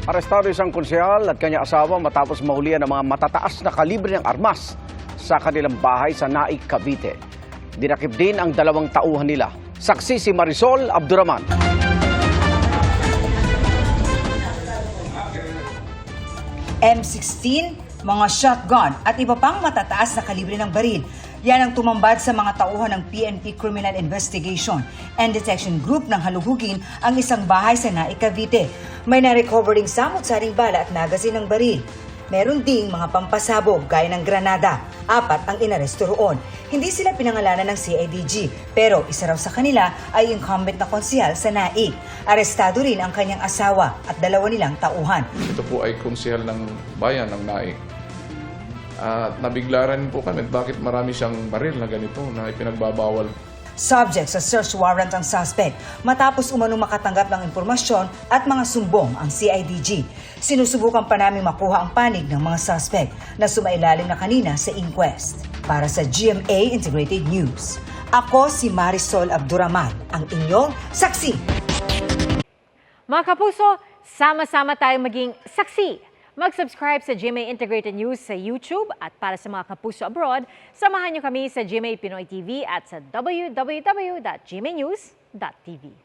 Arestado isang konsehal at kanyang asawa matapos mahulihan ng mga matataas na kalibre ng armas sa kanilang bahay sa Naik, Cavite. Dinakip din ang 2 tauhan nila. Saksi si Marisol Abduraman. M16, mga shotgun at iba pang matataas na kalibre ng baril. Yan ang tumambad sa mga tauhan ng PNP Criminal Investigation and Detection Group ng halugugin ang isang bahay sa Naik, Cavite. May na-recover ding samot-saring bala at magazine ng baril. Meron ding mga pampasabog gaya ng granada. 4 ang inaresto roon. Hindi sila pinangalanan ng CIDG, pero isa raw sa kanila ay incumbent na konsehal sa Naik. Arestado rin ang kanyang asawa at 2 nilang tauhan. Ito po ay konsehal ng bayan ng Naik. At nabigla rin po kami bakit marami siyang baril na ganito na ipinagbabawal. Subject sa search warrant ang suspect matapos umanong makatanggap ng impormasyon at mga sumbong ang CIDG. Sinusubukan pa namin makuha ang panig ng mga suspect na sumailalim na kanina sa inquest. Para sa GMA Integrated News, ako si Marisol Abduraman, ang inyong saksi. Mga kapuso, sama-sama tayong maging saksi. Mag-subscribe sa GMA Integrated News sa YouTube at para sa mga kapuso abroad, samahan niyo kami sa GMA Pinoy TV at sa www.gmanews.tv.